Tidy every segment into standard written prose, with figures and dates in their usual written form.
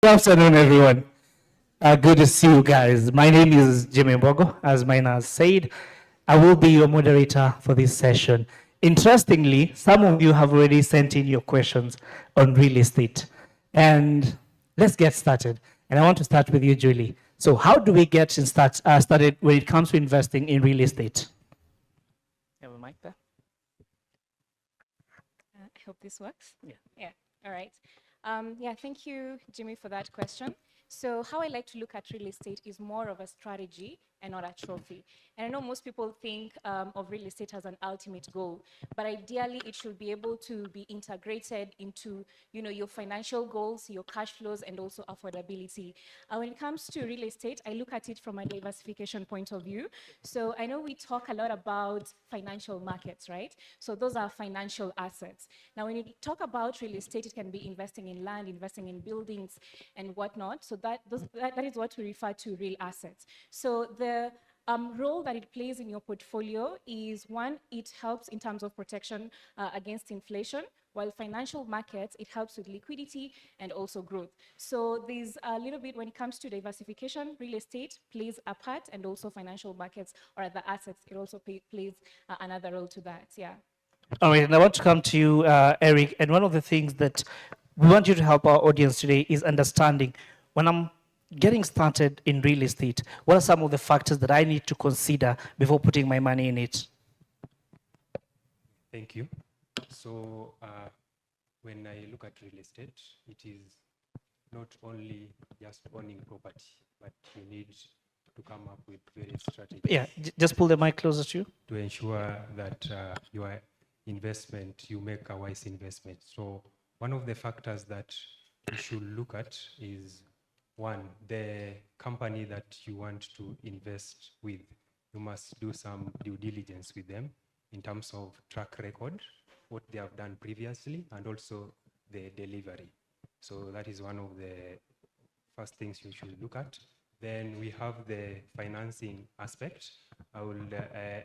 Good afternoon, everyone. Good to see you guys. My name is Jimmy Mbogo. As mine has said, I will be your moderator for this session. Interestingly, some of you have already sent in your questions on real estate. And let's get started. And I want to start with you, Julie. So, how do we get started when it comes to investing in real estate? Have a mic there? I hope this works. Yeah. All right. Thank you, Jimmy, for that question. So how I like to look at real estate is more of a strategy and not a trophy. And I know most people think of real estate as an ultimate goal, but ideally it should be able to be integrated into, your financial goals, your cash flows, and also affordability. When it comes to real estate, I look at it from a diversification point of view. So I know we talk a lot about financial markets, right? So those are financial assets. Now, when you talk about real estate, it can be investing in land, investing in buildings, and whatnot. So that is what we refer to real assets. So the role that it plays in your portfolio is one, it helps in terms of protection against inflation, while financial markets, it helps with liquidity and also growth. So there's a little bit when it comes to diversification, real estate plays a part, and also financial markets or other assets, it also plays another role to that, yeah. All right, and I want to come to you, Eric. And one of the things that we want you to help our audience today is understanding when I'm getting started in real estate, what are some of the factors that I need to consider before putting my money in it? Thank you. So when I look at real estate, it is not only just owning property, but you need to come up with various strategies. Yeah, just pull the mic closer to you. To ensure that your investment, you make a wise investment. So one of the factors that you should look at is one, the company that you want to invest with. You must do some due diligence with them in terms of track record, what they have done previously, and also the delivery. So that is one of the first things you should look at. Then we have the financing aspect. I will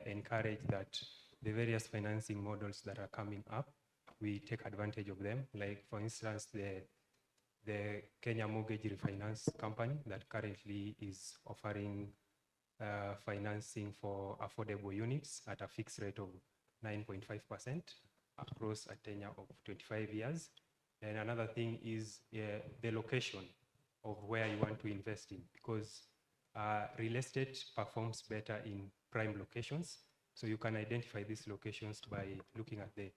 encourage that the various financing models that are coming up, we take advantage of them. Like for instance, the Kenya Mortgage Refinance Company that currently is offering financing for affordable units at a fixed rate of 9.5% across a tenure of 25 years. And another thing is the location of where you want to invest in, because real estate performs better in prime locations. So you can identify these locations by looking at the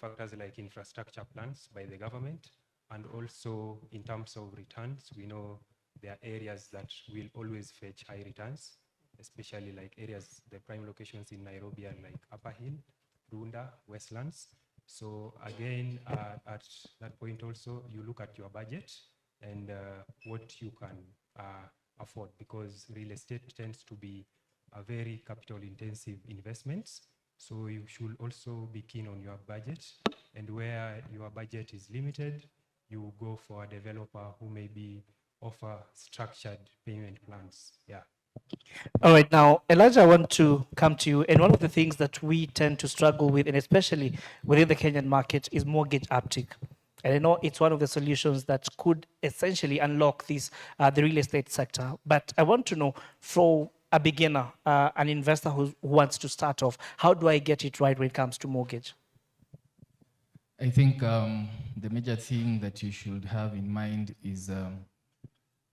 factors like infrastructure plans by the government, and also in terms of returns. We know there are areas that will always fetch high returns, especially like areas, the prime locations in Nairobi are like Upper Hill, Runda, Westlands. So again, at that point also, you look at your budget and what you can afford, because real estate tends to be a very capital intensive investment. So you should also be keen on your budget, and where your budget is limited, you go for a developer who maybe offer structured payment plans. Yeah. All right, now, Elijah, I want to come to you. And one of the things that we tend to struggle with, and especially within the Kenyan market, is mortgage uptake. And I know it's one of the solutions that could essentially unlock this, the real estate sector. But I want to know, for a beginner, an investor who wants to start off, how do I get it right when it comes to mortgage? I think the major thing that you should have in mind is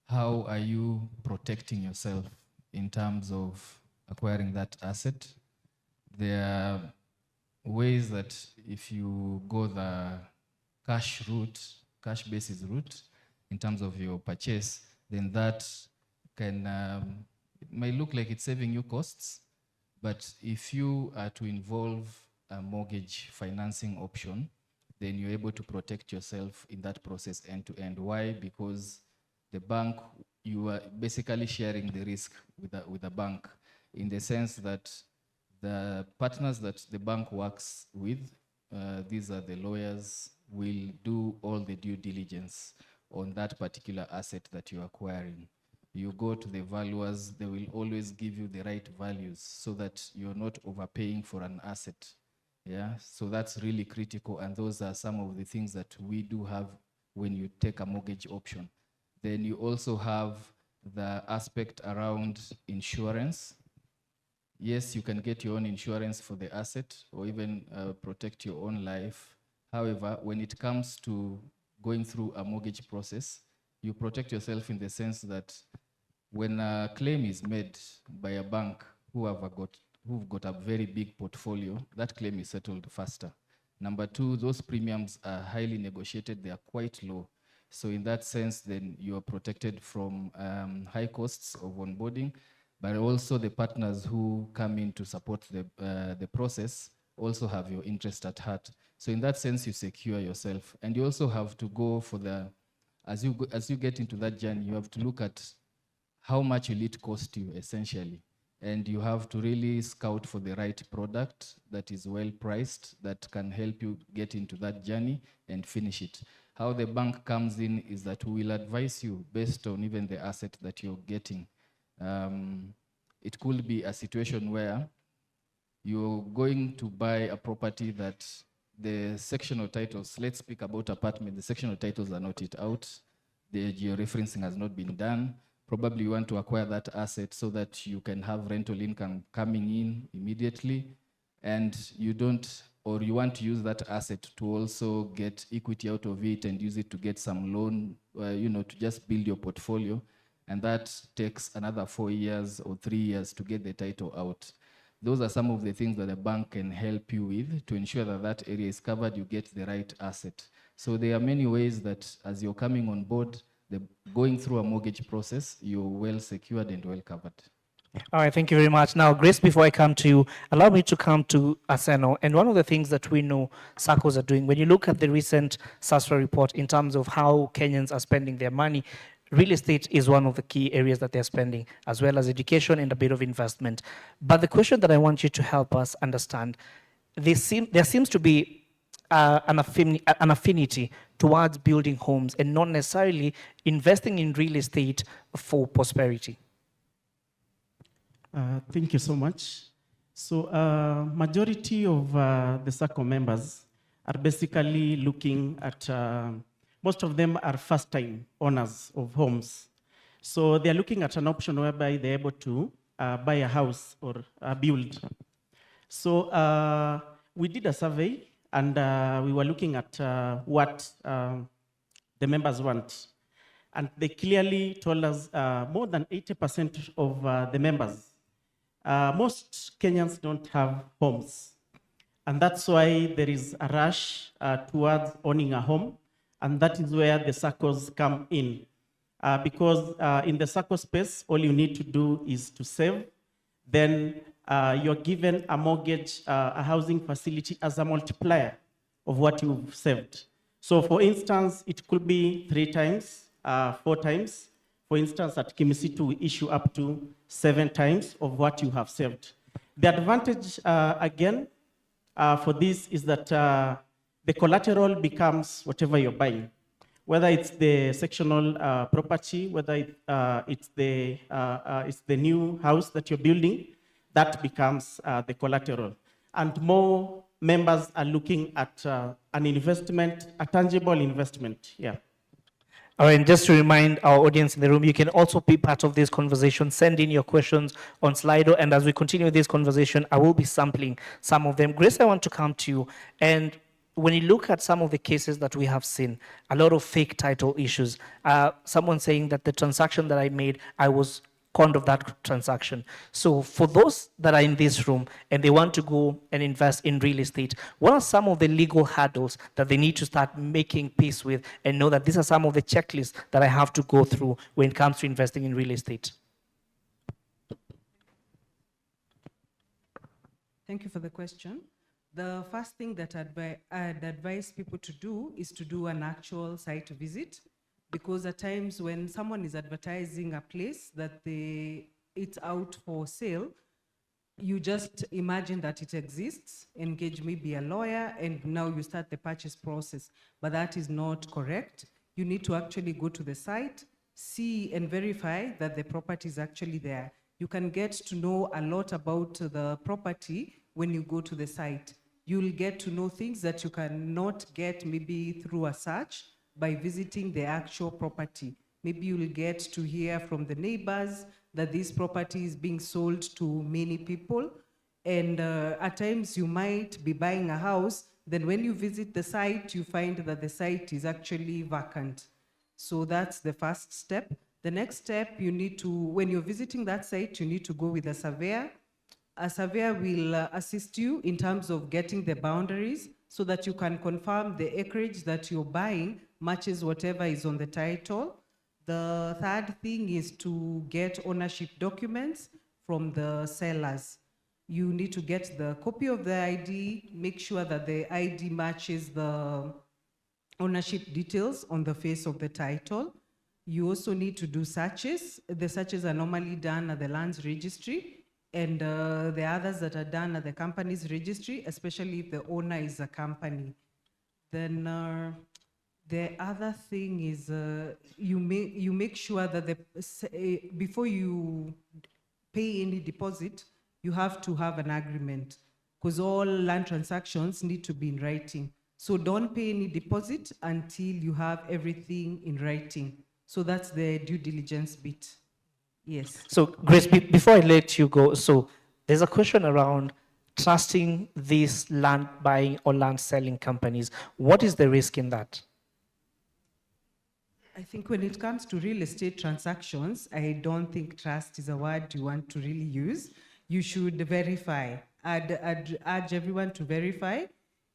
how are you protecting yourself in terms of acquiring that asset. There are ways that if you go the cash basis route in terms of your purchase, then that can, it might look like it's saving you costs, but if you are to involve a mortgage financing option, then you're able to protect yourself in that process end to end. Why? Because the bank, you are basically sharing the risk with the bank, in the sense that the partners that the bank works with, these are the lawyers, will do all the due diligence on that particular asset that you're acquiring. You go to the valuers, they will always give you the right values so that you're not overpaying for an asset. Yeah, so that's really critical, and those are some of the things that we do have when you take a mortgage option. Then you also have the aspect around insurance. Yes, you can get your own insurance for the asset or even protect your own life. However, when it comes to going through a mortgage process, you protect yourself in the sense that when a claim is made by a bank who've got a very big portfolio, that claim is settled faster. Number two, those premiums are highly negotiated, they are quite low. So in that sense, then you are protected from high costs of onboarding, but also the partners who come in to support the process also have your interest at heart. So in that sense, you secure yourself. And you also have to go for as you get into that journey, you have to look at how much will it cost you, essentially. And you have to really scout for the right product that is well priced, that can help you get into that journey and finish it. How the bank comes in is that we will advise you based on even the asset that you're getting. It could be a situation where you're going to buy a property that the sectional titles, let's speak about apartment, the sectional titles are not yet out, the georeferencing has not been done. Probably you want to acquire that asset so that you can have rental income coming in immediately, and you don't, or you want to use that asset to also get equity out of it and use it to get some loan, to just build your portfolio. And that takes another 4 years or 3 years to get the title out. Those are some of the things that the bank can help you with to ensure that that area is covered, you get the right asset. So there are many ways that as you're coming on board, going through a mortgage process, you're well secured and well covered. All right, thank you very much. Now, Grace, before I come to you, allow me to come to Aseno. And one of the things that we know Saccos are doing, when you look at the recent SASRA report in terms of how Kenyans are spending their money, real estate is one of the key areas that they're spending, as well as education and a bit of investment. But the question that I want you to help us understand, there seems to be an affinity towards building homes and not necessarily investing in real estate for prosperity. Thank you so much. So majority of the Sacco members are basically looking at, most of them are first-time owners of homes. So they're looking at an option whereby they're able to buy a house or build. So we did a survey and we were looking at what the members want. And they clearly told us more than 80% of the members, most Kenyans don't have homes. And that's why there is a rush towards owning a home. And that is where the Saccos come in. Because in the Sacco space, all you need to do is to save. Then you're given a mortgage, a housing facility as a multiplier of what you've saved. So for instance, it could be 3 times, 4 times. For instance, at Kimisitu, we issue up to 7 times of what you have saved. The advantage, again, for this is that the collateral becomes whatever you're buying. Whether it's the sectional property, whether it's the new house that you're building, that becomes the collateral. And more members are looking at an investment, a tangible investment, yeah. All right, and just to remind our audience in the room, you can also be part of this conversation. Send in your questions on Slido, and as we continue this conversation, I will be sampling some of them. Grace, I want to come to you. And when you look at some of the cases that we have seen, a lot of fake title issues, someone saying that the transaction that I made, I was conned of that transaction. So for those that are in this room and they want to go and invest in real estate, what are some of the legal hurdles that they need to start making peace with and know that these are some of the checklists that I have to go through when it comes to investing in real estate? Thank you for the question. The first thing that I'd advise people to do is to do an actual site visit, because at times when someone is advertising a place that it's out for sale, you just imagine that it exists, engage maybe a lawyer, and now you start the purchase process. But that is not correct. You need to actually go to the site, see and verify that the property is actually there. You can get to know a lot about the property when you go to the site. You'll get to know things that you cannot get maybe through a search by visiting the actual property. Maybe you'll get to hear from the neighbors that this property is being sold to many people. And at times you might be buying a house, then when you visit the site, you find that the site is actually vacant. So that's the first step. The next step, you need to, when you're visiting that site, you need to go with a surveyor. A surveyor will assist you in terms of getting the boundaries so that you can confirm the acreage that you're buying matches whatever is on the title. The third thing is to get ownership documents from the sellers. You need to get the copy of the ID, make sure that the ID matches the ownership details on the face of the title. You also need to do searches. The searches are normally done at the lands registry, and the others that are done at the company's registry, especially if the owner is a company. Then the other thing is you make sure that before you pay any deposit, you have to have an agreement, because all land transactions need to be in writing. So don't pay any deposit until you have everything in writing. So that's the due diligence bit. Yes. So, Grace, before I let you go, so there's a question around trusting these land buying or land selling companies. What is the risk in that? I think when it comes to real estate transactions, I don't think trust is a word you want to really use. You should verify. I'd urge everyone to verify,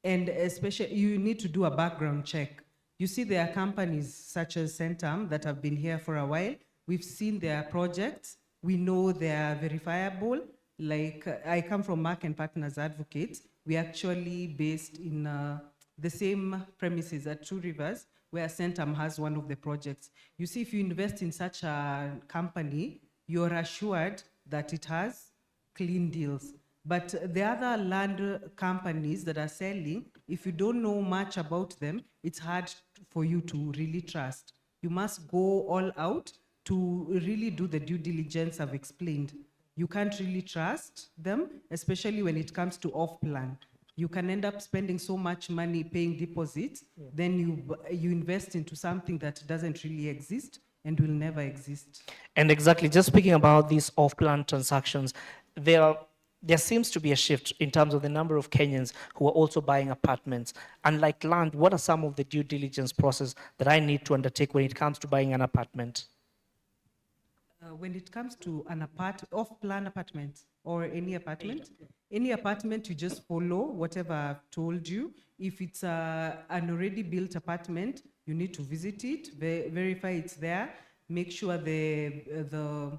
and especially you need to do a background check. You see, there are companies such as Centum that have been here for a while. We've seen their projects. We know they are verifiable. Like I come from Mark and Partners Advocates. We actually based in the same premises at Two Rivers, where Centum has one of the projects. You see, if you invest in such a company, you're assured that it has clean deals. But the other land companies that are selling, if you don't know much about them, it's hard for you to really trust. You must go all out to really do the due diligence I've explained. You can't really trust them, especially when it comes to off-plan. You can end up spending so much money paying deposits, then you invest into something that doesn't really exist and will never exist. And exactly, just speaking about these off-plan transactions, there seems to be a shift in terms of the number of Kenyans who are also buying apartments. Unlike land, what are some of the due diligence process that I need to undertake when it comes to buying an apartment? When it comes to an off-plan apartment or any apartment, you just follow whatever I've told you. If it's an already built apartment, you need to visit it, verify it's there, make sure the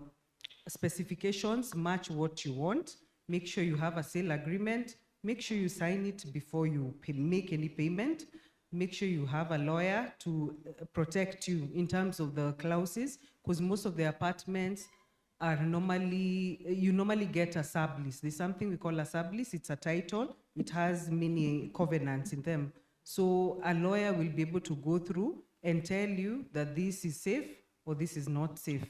specifications match what you want, make sure you have a sale agreement, make sure you sign it before you make any payment, make sure you have a lawyer to protect you in terms of the clauses, because most of the apartments are you normally get a sublease. There's something we call a sublease. It's a title. It has many covenants in them. So a lawyer will be able to go through and tell you that this is safe or this is not safe.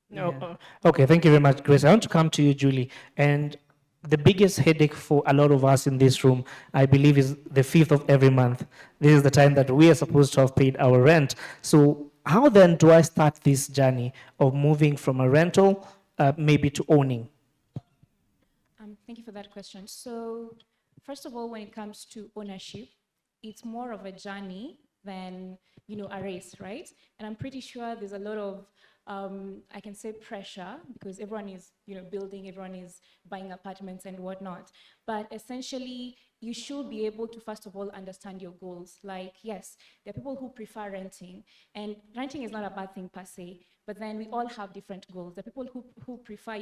No, okay, thank you very much, Grace. I want to come to you, Julie. And the biggest headache for a lot of us in this room, I believe, is the 5th of every month. This is the time that we are supposed to have paid our rent. So how then do I start this journey of moving from a rental maybe to owning? Thank you for that question. So first of all, when it comes to ownership, it's more of a journey than, a race, right? And I'm pretty sure there's a lot of I can say pressure, because everyone is, building, everyone is buying apartments and whatnot. But essentially, you should be able to, first of all, understand your goals. Like, yes, there are people who prefer renting, and renting is not a bad thing per se, but then we all have different goals. There are people who prefer,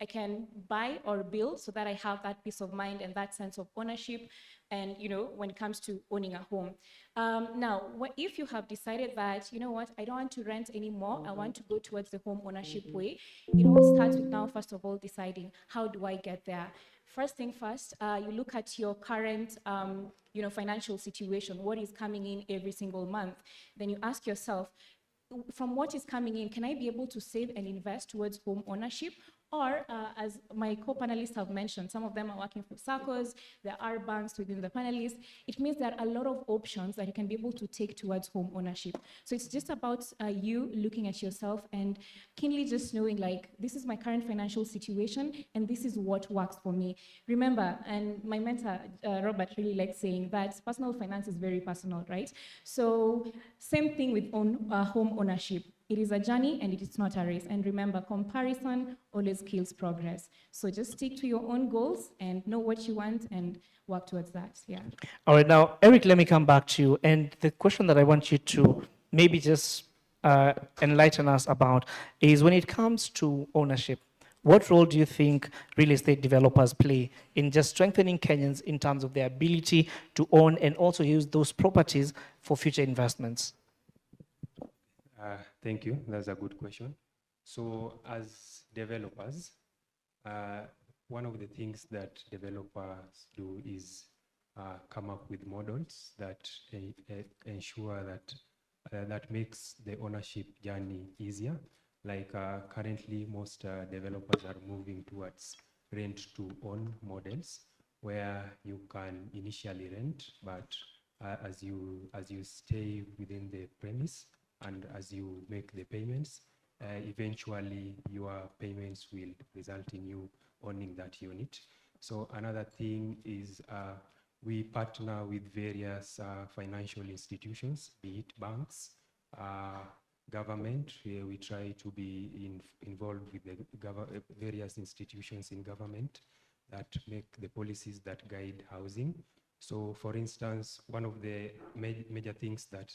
I can buy or build so that I have that peace of mind and that sense of ownership, and, when it comes to owning a home. Now, if you have decided that, I don't want to rent anymore, I want to go towards the home ownership way, it all starts with now, first of all, deciding, how do I get there? First thing first, you look at your current, financial situation, what is coming in every single month. Then you ask yourself, from what is coming in, can I be able to save and invest towards home ownership? Or, as my co-panelists have mentioned, some of them are working for Saccos, there are banks within the panelists. It means there are a lot of options that you can be able to take towards home ownership. So it's just about you looking at yourself and keenly just knowing, like, this is my current financial situation and this is what works for me. Remember, and my mentor, Robert, really likes saying that personal finance is very personal, right? So same thing with home ownership. It is a journey and it is not a race. And remember, comparison always kills progress. So just stick to your own goals and know what you want and work towards that. Yeah. All right, now, Eric, let me come back to you. And the question that I want you to maybe just enlighten us about is when it comes to ownership, what role do you think real estate developers play in just strengthening Kenyans in terms of their ability to own and also use those properties for future investments? Thank you. That's a good question. So as developers, one of the things that developers do is come up with models that ensure that that makes the ownership journey easier. Like currently, most developers are moving towards rent to own models, where you can initially rent, but as you stay within the premise and as you make the payments, eventually your payments will result in you owning that unit. So another thing is we partner with various financial institutions, be it banks, government. We try to be involved with the various institutions in government that make the policies that guide housing. So for instance, one of the major things that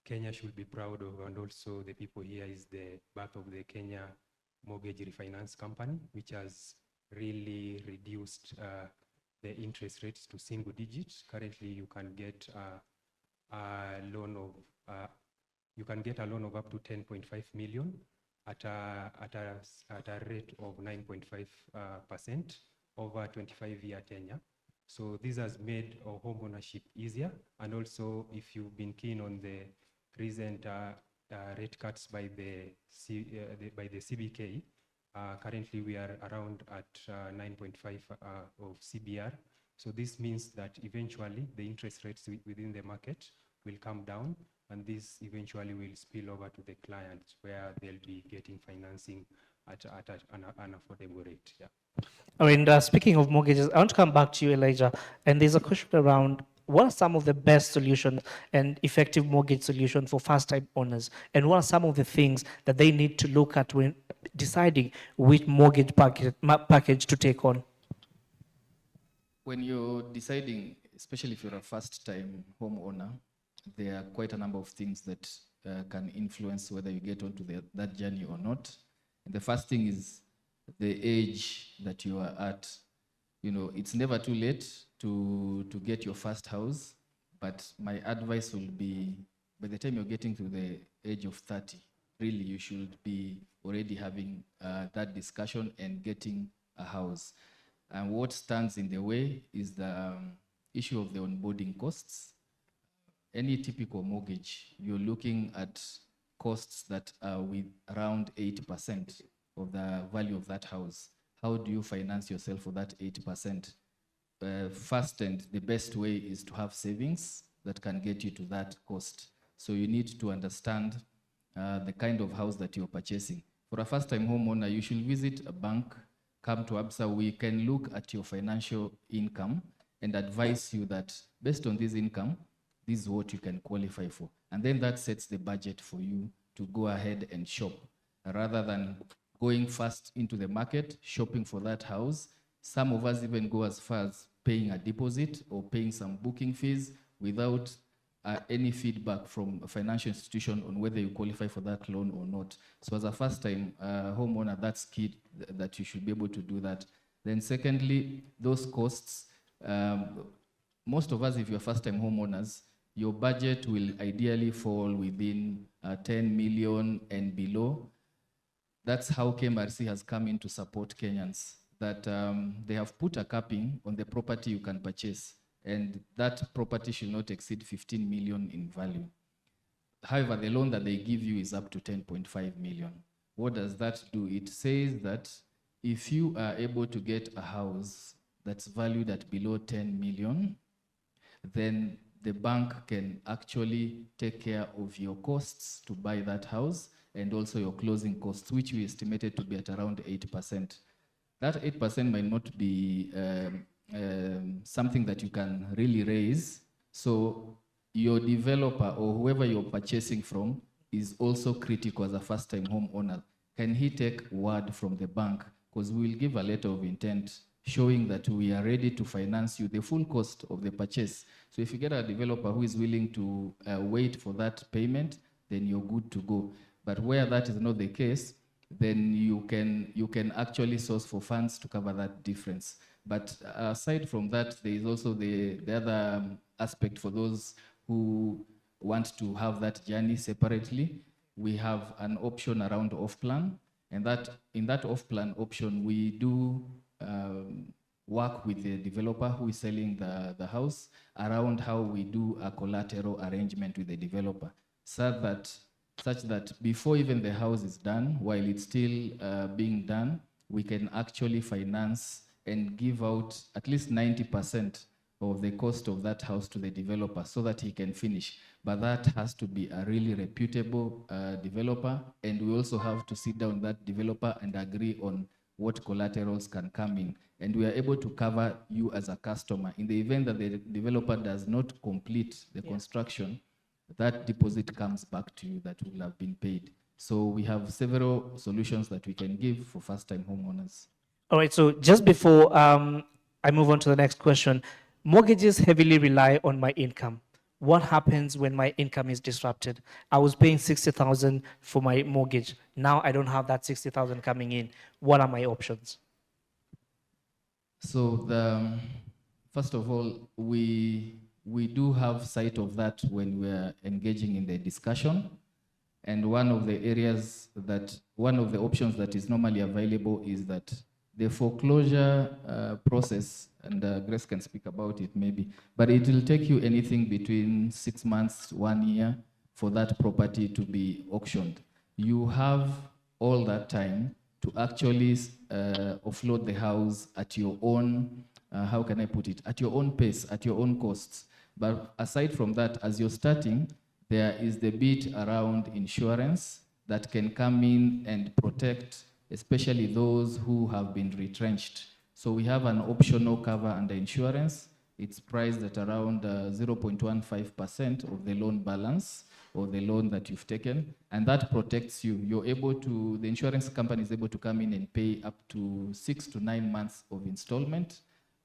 Kenya should be proud of, and also the people here, is the birth of the Kenya Mortgage Refinance Company, which has really reduced the interest rates to single digits. Currently, you can get a loan of up to 10.5 million at a rate of 9.5% over 25-year tenure. So this has made home ownership easier. And also, if you've been keen on the recent rate cuts by the CBK, currently we are around at 9.5 of CBR. So this means that eventually the interest rates within the market will come down, and this eventually will spill over to the clients, where they'll be getting financing at an affordable rate. Yeah. I mean, speaking of mortgages, I want to come back to you, Elijah. And there's a question around what are some of the best solutions and effective mortgage solutions for first-time owners? And what are some of the things that they need to look at when deciding which mortgage package to take on? When you're deciding, especially if you're a first-time homeowner, there are quite a number of things that can influence whether you get onto that journey or not. And the first thing is the age that you are at. You know, it's never too late to get your first house, but my advice will be, by the time you're getting to the age of 30, really you should be already having that discussion and getting a house. And what stands in the way is the issue of the onboarding costs. Any typical mortgage, you're looking at costs that are with around 80% of the value of that house. How do you finance yourself for that 80%? First and the best way is to have savings that can get you to that cost. So you need to understand the kind of house that you're purchasing. For a first-time homeowner, you should visit a bank, come to ABSA. We can look at your financial income and advise you that based on this income, this is what you can qualify for. And then that sets the budget for you to go ahead and shop, rather than going fast into the market, shopping for that house. Some of us even go as far as paying a deposit or paying some booking fees without any feedback from a financial institution on whether you qualify for that loan or not. So as a first-time homeowner, that's key that you should be able to do that. Then secondly, those costs, most of us, if you're first-time homeowners, your budget will ideally fall within 10 million and below. That's how KMRC has come in to support Kenyans, that they have put a capping on the property you can purchase, and that property should not exceed 15 million in value. However, the loan that they give you is up to 10.5 million. What does that do? It says that if you are able to get a house that's valued at below 10 million, then the bank can actually take care of your costs to buy that house and also your closing costs, which we estimated to be at around 8%. That 8% might not be something that you can really raise. So your developer or whoever you're purchasing from is also critical as a first-time homeowner. Can he take word from the bank? Because we will give a letter of intent showing that we are ready to finance you the full cost of the purchase. So if you get a developer who is willing to wait for that payment, then you're good to go. But where that is not the case, then you can actually source for funds to cover that difference. But aside from that, there is also the other aspect for those who want to have that journey separately. We have an option around off-plan, and that in that off-plan option, we do work with the developer who is selling the house around how we do a collateral arrangement with the developer, such that before even the house is done, while it's still being done, we can actually finance and give out at least 90% of the cost of that house to the developer so that he can finish. But that has to be a really reputable developer, and we also have to sit down with that developer and agree on what collaterals can come in. And we are able to cover you as a customer. In the event that the developer does not complete the construction, that deposit comes back to you that will have been paid. So we have several solutions that we can give for first-time homeowners. All right, so just before I move on to the next question, mortgages heavily rely on my income. What happens when my income is disrupted? I was paying 60,000 for my mortgage. Now I don't have that 60,000 coming in. What are my options? So first of all, we do have sight of that when we're engaging in the discussion. And one of the options that is normally available is that the foreclosure process, and Grace can speak about it maybe, but it will take you anything between 6 months, 1 year for that property to be auctioned. You have all that time to actually offload the house at your own, how can I put it, at your own pace, at your own costs. But aside from that, as you're starting, there is the bit around insurance that can come in and protect especially those who have been retrenched. So we have an optional cover under insurance. It's priced at around 0.15% of the loan balance or the loan that you've taken, and that protects you. The insurance company is able to come in and pay up to 6 to 9 months of installment,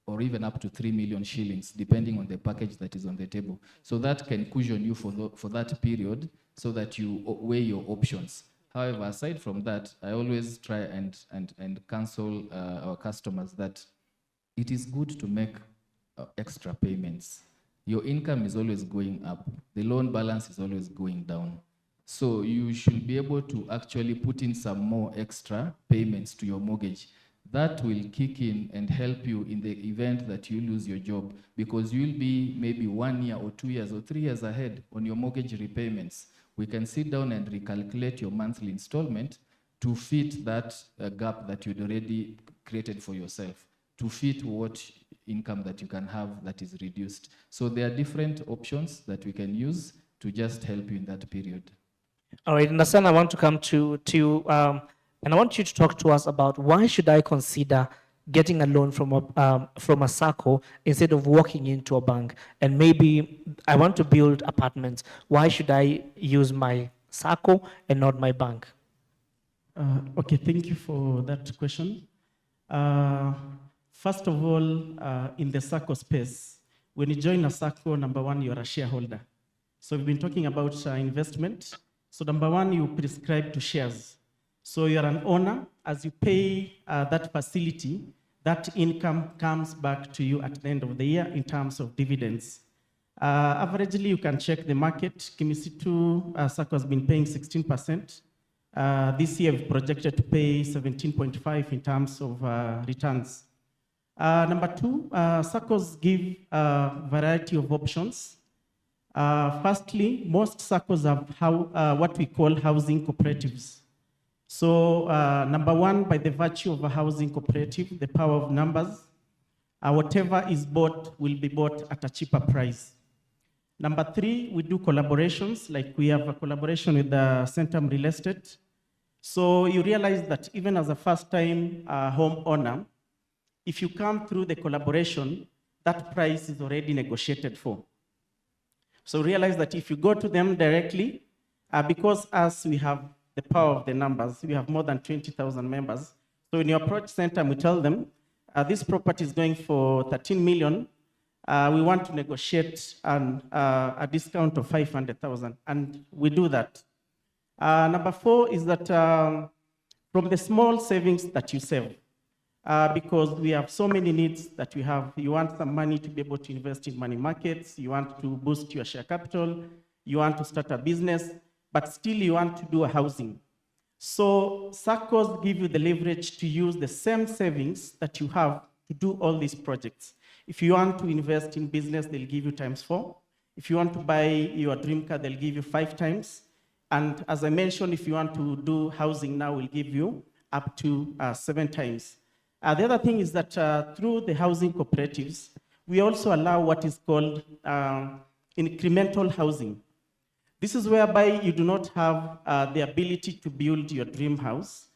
or even up to 3 million shillings, depending on the package that is on the table. So that can cushion you for that period so that you weigh your options. However, aside from that, I always try and counsel our customers that it is good to make extra payments. Your income is always going up. The loan balance is always going down. So you should be able to actually put in some more extra payments to your mortgage. That will kick in and help you in the event that you lose your job, because you'll be maybe 1 year or 2 years or 3 years ahead on your mortgage repayments. We can sit down and recalculate your monthly installment to fit that gap that you'd already created for yourself, to fit what income that you can have that is reduced. So there are different options that we can use to just help you in that period. All right, Nasan, I want to come to you, and I want you to talk to us about why should I consider getting a loan from a Sacco instead of walking into a bank? And maybe I want to build apartments. Why should I use my Sacco and not my bank? Okay, thank you for that question. First of all, in the Sacco space, when you join a Sacco, number one, you're a shareholder. So we've been talking about investment. So number one, you prescribe to shares. So you're an owner. As you pay that facility, that income comes back to you at the end of the year in terms of dividends. Averagely, you can check the market. Kimisitu Sacco has been paying 16%. This year, we've projected to pay 17.5 in terms of returns. Number two, Saccos give a variety of options. Firstly, most Saccos have what we call housing cooperatives. So number one, by the virtue of a housing cooperative, the power of numbers, whatever is bought will be bought at a cheaper price. Number three, we do collaborations, like we have a collaboration with the Centum Real Estate. So you realize that even as a first-time home owner, if you come through the collaboration, that price is already negotiated for. So realize that if you go to them directly, because us, we have the power of the numbers, we have more than 20,000 members. So when you approach Centum, we tell them, this property is going for 13 million. We want to negotiate a discount of 500,000, and we do that. Number four is that from the small savings that you save, because we have so many needs that we have. You want some money to be able to invest in money markets, you want to boost your share capital, you want to start a business, but still you want to do a housing. So Saccos give you the leverage to use the same savings that you have to do all these projects. If you want to invest in business, they'll give you ×4. If you want to buy your dream car, they'll give you 5 times. And as I mentioned, if you want to do housing now, we'll give you up to 7 times. The other thing is that through the housing cooperatives, we also allow what is called incremental housing. This is whereby you do not have the ability to build your dream house.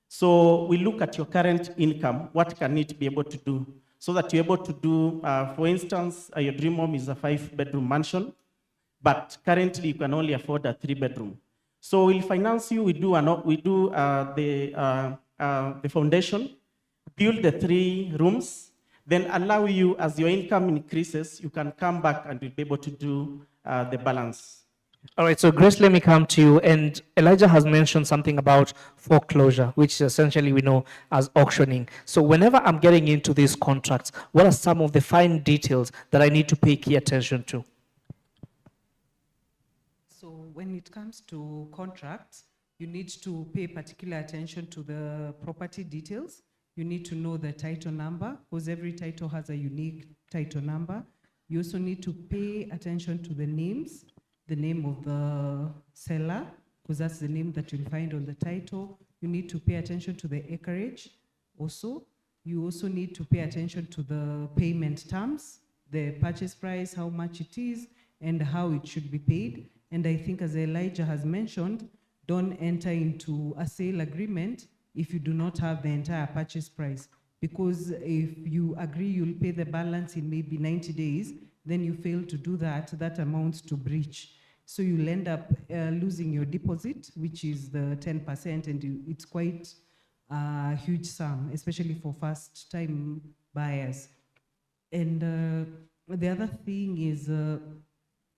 So we look at your current income, what can it be able to do? So that you're able to do, for instance, your dream home is a 5-bedroom mansion, but currently you can only afford a 3-bedroom. So we'll finance you, we do the foundation, build the 3 rooms, then allow you, as your income increases, you can come back and you'll be able to do the balance. All right, so Grace, let me come to you. And Elijah has mentioned something about foreclosure, which essentially we know as auctioning. So whenever I'm getting into these contracts, what are some of the fine details that I need to pay key attention to? So when it comes to contracts, you need to pay particular attention to the property details. You need to know the title number, because every title has a unique title number. You also need to pay attention to the names, the name of the seller, because that's the name that you'll find on the title. You need to pay attention to the acreage also. You also need to pay attention to the payment terms, the purchase price, how much it is, and how it should be paid. And I think, as Elijah has mentioned, don't enter into a sale agreement if you do not have the entire purchase price. Because if you agree you'll pay the balance in maybe 90 days, then you fail to do that, that amounts to breach. So you'll end up losing your deposit, which is the 10%, and it's quite a huge sum, especially for first-time buyers. And the other thing is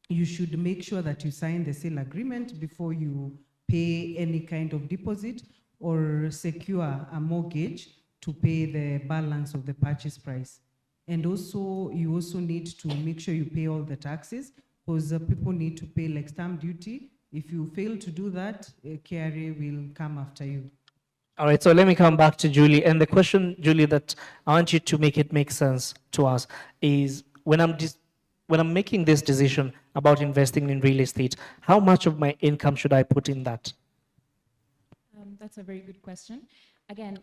you should make sure that you sign the sale agreement before you pay any kind of deposit or secure a mortgage to pay the balance of the purchase price. And also, you also need to make sure you pay all the taxes, because people need to pay like stamp duty. If you fail to do that, KRA will come after you. All right, so let me come back to Julie. And the question, Julie, that I want you to make it make sense to us is when I'm making this decision about investing in real estate, how much of my income should I put in that? That's a very good question. Again,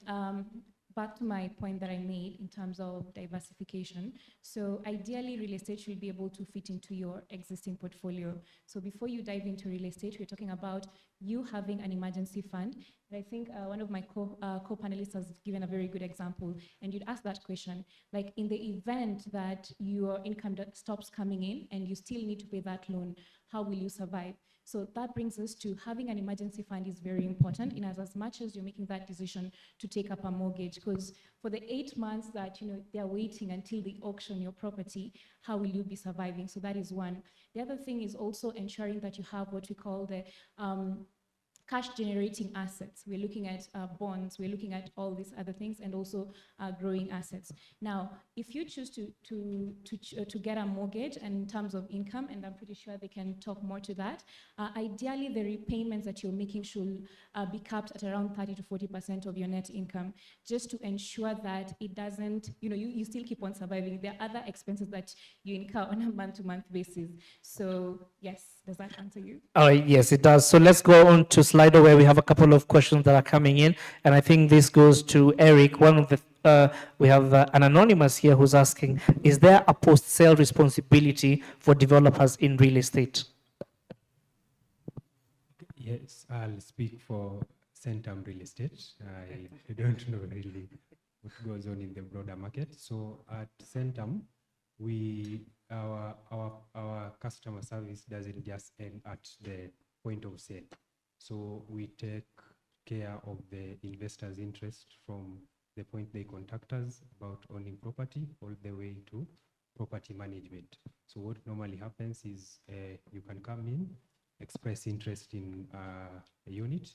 back to my point that I made in terms of diversification. So ideally, real estate should be able to fit into your existing portfolio. So before you dive into real estate, we're talking about you having an emergency fund. And I think one of my co-panelists has given a very good example. And you'd ask that question, like in the event that your income stops coming in and you still need to pay that loan, how will you survive? So that brings us to having an emergency fund is very important in as much as you're making that decision to take up a mortgage, because for the 8 months that they're waiting until they auction your property, how will you be surviving? So that is one. The other thing is also ensuring that you have what we call the cash generating assets. We're looking at bonds, we're looking at all these other things, and also growing assets. Now, if you choose to get a mortgage, and in terms of income, and I'm pretty sure they can talk more to that, ideally the repayments that you're making should be capped at around 30 to 40% of your net income, just to ensure that it doesn't, you still keep on surviving. There are other expenses that you incur on a month-to-month basis. So yes, does that answer you? All right, yes, it does. So let's go on to slide Slido where we have a couple of questions that are coming in, and I think this goes to Eric. One of the we have an anonymous here who's asking, is there a post-sale responsibility for developers in real estate? Yes, I'll speak for Centum Real Estate. I don't know really what goes on in the broader market. So at Centum, our customer service doesn't just end at the point of sale. So we take care of the investor's interest from the point they contact us about owning property all the way to property management. So what normally happens is you can come in, express interest in a unit.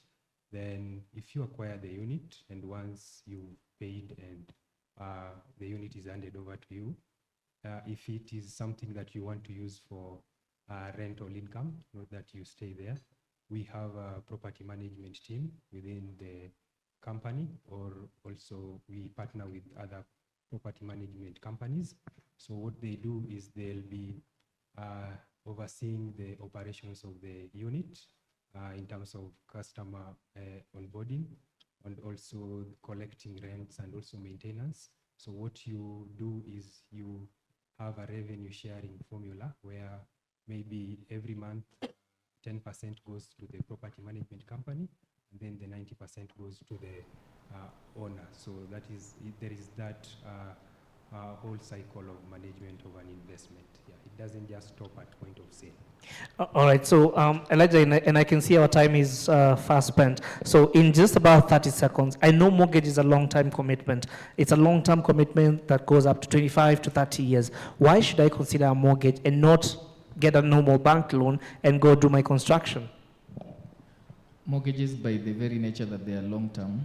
Then if you acquire the unit and once you've paid and the unit is handed over to you, if it is something that you want to use for rental income, not that you stay there, we have a property management team within the company, or also we partner with other property management companies. So what they do is they'll be overseeing the operations of the unit in terms of customer onboarding and also collecting rents and also maintenance. So what you do is you have a revenue sharing formula where maybe every month 10% goes to the property management company, and then the 90% goes to the owner. So that is, there is that whole cycle of management of an investment. Yeah, it doesn't just stop at point of sale. All right, so Elijah, and I can see our time is fast spent. So in just about 30 seconds, I know mortgage is a long-term commitment. It's a long-term commitment that goes up to 25 to 30 years. Why should I consider a mortgage and not get a normal bank loan and go do my construction? Mortgages, by the very nature that they are long-term,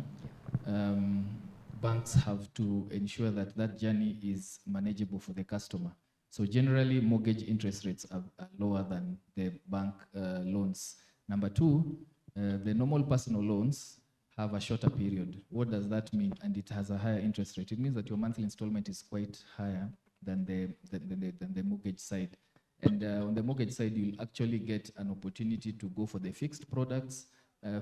banks have to ensure that that journey is manageable for the customer. So generally, mortgage interest rates are lower than the bank loans. Number two, the normal personal loans have a shorter period. What does that mean? And it has a higher interest rate. It means that your monthly installment is quite higher than the mortgage side. And on the mortgage side, you'll actually get an opportunity to go for the fixed products,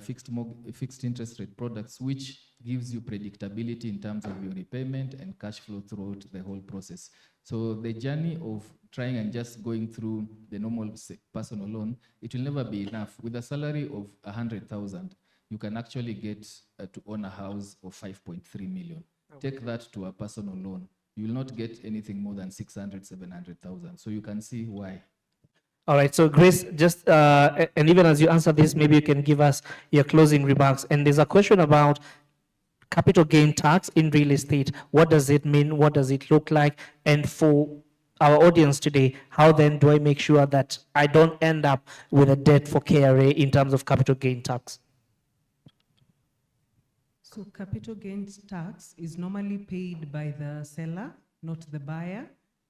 fixed interest rate products, which gives you predictability in terms of your repayment and cash flow throughout the whole process. So the journey of trying and just going through the normal personal loan, it will never be enough. With a salary of 100,000, you can actually get to own a house of 5.3 million. Okay. Take that to a personal loan. You will not get anything more than 600, 700,000. So you can see why. All right, so Grace, just, and even as you answer this, maybe you can give us your closing remarks. And there's a question about capital gain tax in real estate. What does it mean? What does it look like? And for our audience today, how then do I make sure that I don't end up with a debt for KRA in terms of capital gain tax? So capital gains tax is normally paid by the seller, not the buyer.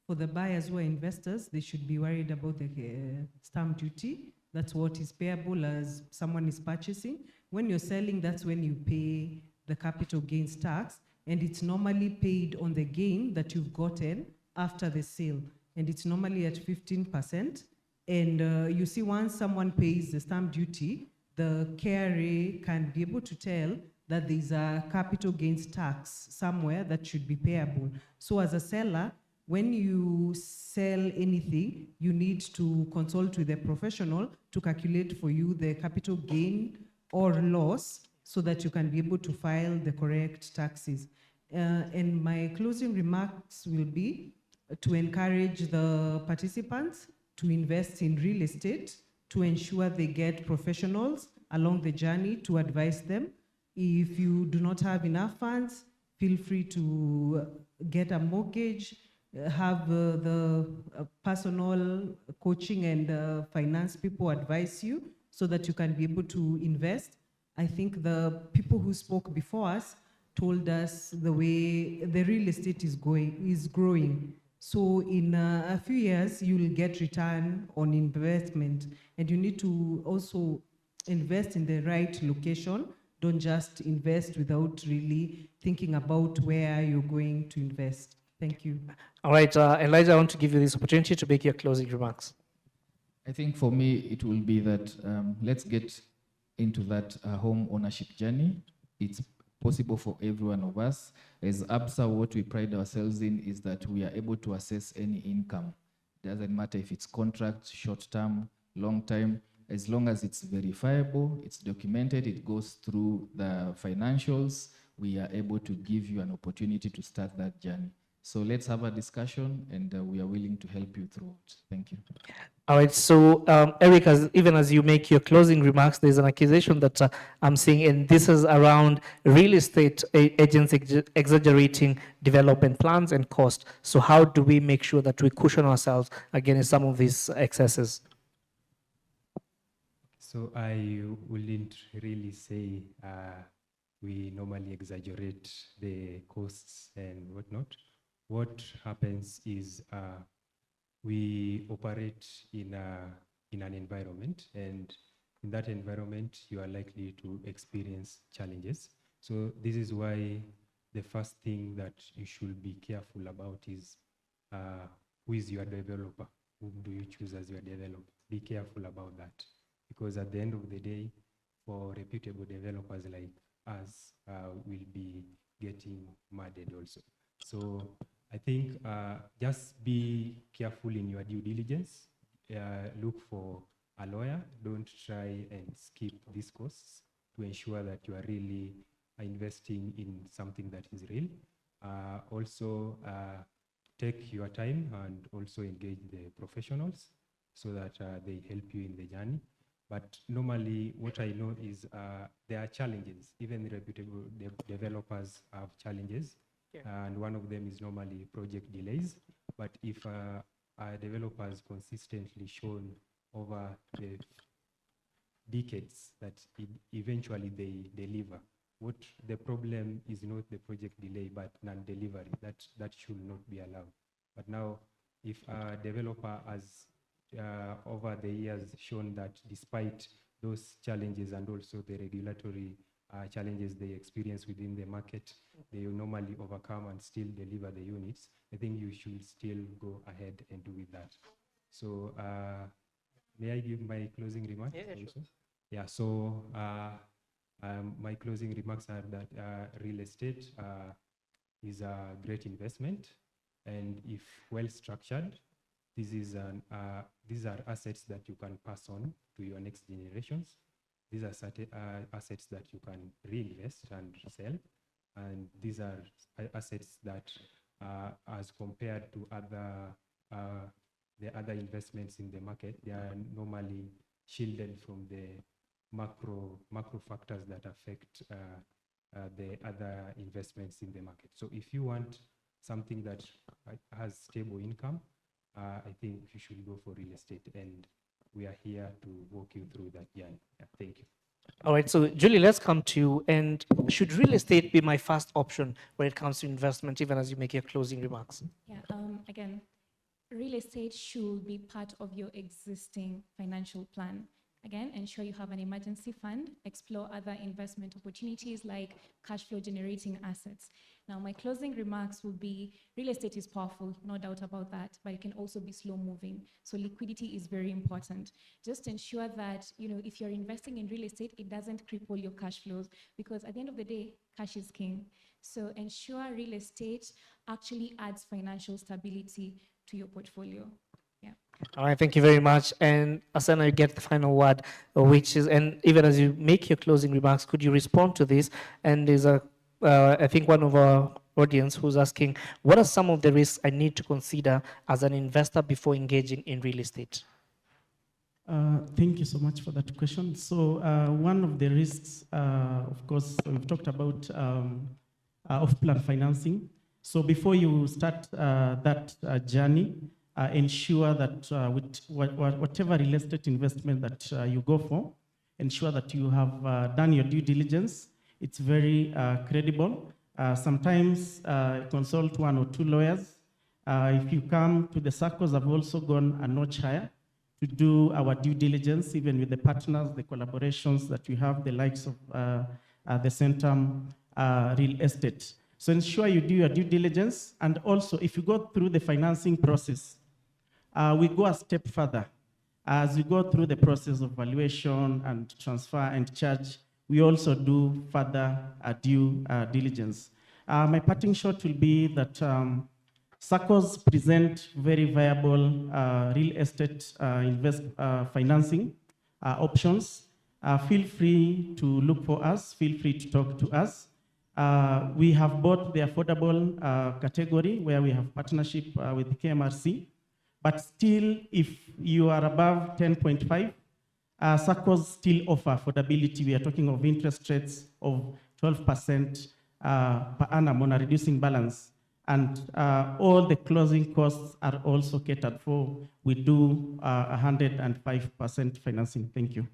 For the buyers who are investors, they should be worried about the stamp duty. That's what is payable as someone is purchasing. When you're selling, that's when you pay the capital gains tax, and it's normally paid on the gain that you've gotten after the sale, and it's normally at 15%. And you see, once someone pays the stamp duty, the KRA can be able to tell that there's a capital gains tax somewhere that should be payable. So as a seller, when you sell anything, you need to consult with a professional to calculate for you the capital gain or loss so that you can be able to file the correct taxes. And my closing remarks will be to encourage the participants to invest in real estate, to ensure they get professionals along the journey to advise them. If you do not have enough funds, feel free to get a mortgage, have the personal coaching and finance people advise you so that you can be able to invest. I think the people who spoke before us told us the way the real estate is growing. So in a few years, you will get return on investment, and you need to also invest in the right location. Don't just invest without really thinking about where you're going to invest. Thank you. All right, Elijah, I want to give you this opportunity to make your closing remarks. I think for me, it will be that let's get into that home ownership journey. It's possible for every one of us. As ABSA, what we pride ourselves in is that we are able to assess any income. Doesn't matter if it's contract, short-term, long-term, as long as it's verifiable, it's documented, it goes through the financials, we are able to give you an opportunity to start that journey. So let's have a discussion, and we are willing to help you through it. Thank you. All right, so Eric, even as you make your closing remarks, there's an accusation that I'm seeing, and this is around real estate agents exaggerating development plans and cost. So how do we make sure that we cushion ourselves against some of these excesses? So I wouldn't really say we normally exaggerate the costs and whatnot. What happens is we operate in an environment, and in that environment, you are likely to experience challenges. So this is why the first thing that you should be careful about is who is your developer? Who do you choose as your developer? Be careful about that, because at the end of the day, for reputable developers like us, will be getting murdered also. So I think just be careful in your due diligence. Look for a lawyer. Don't try and skip these costs to ensure that you are really investing in something that is real. Also, take your time and also engage the professionals so that they help you in the journey. But normally, what I know is there are challenges. Even reputable developers have challenges. And one of them is normally project delays. But if a developer has consistently shown over the decades that eventually they deliver, what the problem is not the project delay, but non-delivery. That should not be allowed. But now, if a developer has over the years shown that despite those challenges and also the regulatory challenges they experience within the market, they will normally overcome and still deliver the units, I think you should still go ahead and do with that. So may I give my closing remarks? Yeah, also? Sure. Yeah, so my closing remarks are that real estate is a great investment, and if well structured, these are assets that you can pass on to your next generations. These are certain assets that you can reinvest and sell, and these are assets that, as compared to the other investments in the market, they are normally shielded from the macro factors that affect the other investments in the market. So if you want something that has stable income, I think you should go for real estate, and we are here to walk you through that journey. Yeah, thank you. All right, so Julie, let's come to you. And should real estate be my first option when it comes to investment, even as you make your closing remarks? Yeah, again, real estate should be part of your existing financial plan. Again, ensure you have an emergency fund, explore other investment opportunities like cash flow generating assets. Now, my closing remarks will be real estate is powerful, no doubt about that, but it can also be slow moving. So liquidity is very important. Just ensure that, if you're investing in real estate, it doesn't cripple your cash flows, because at the end of the day, cash is king. So ensure real estate actually adds financial stability to your portfolio. Yeah. All right, thank you very much. And Asana, you get the final word, which is, and even as you make your closing remarks, could you respond to this? And there's I think one of our audience who's asking, what are some of the risks I need to consider as an investor before engaging in real estate? Thank you so much for that question. So one of the risks, of course, we've talked about off-plan financing. So before you start that journey, ensure that with whatever real estate investment that you go for, ensure that you have done your due diligence. It's very credible. Sometimes consult one or two lawyers. If you come to the Saccos, I've also gone a notch higher to do our due diligence, even with the partners, the collaborations that we have, the likes of the Centum Real Estate. So ensure you do your due diligence. And also, if you go through the financing process, we go a step further. As we go through the process of valuation and transfer and charge, we also do further due diligence. My parting shot will be that Saccos present very viable real estate financing options. Feel free to look for us, feel free to talk to us. We have both the affordable category where we have partnership with KMRC, but still if you are above 10.5, Saccos still offer affordability. We are talking of interest rates of 12% per annum on a reducing balance. And all the closing costs are also catered for. We do 105% financing. Thank you.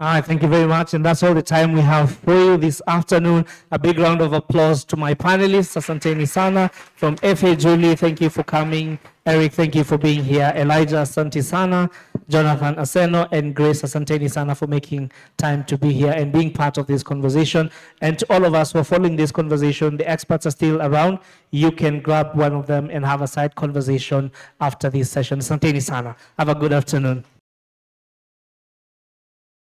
All right, thank you very much. And that's all the time we have for you this afternoon. A big round of applause to my panelists. Asanteni sana from FA Julie, thank you for coming. Eric, thank you for being here. Elijah, asante sana. Jonathan Aseno and Grace, asanteni sana for making time to be here and being part of this conversation. And to all of us who are following this conversation, the experts are still around. You can grab one of them and have a side conversation after this session. Asanteni sana. Have a good afternoon.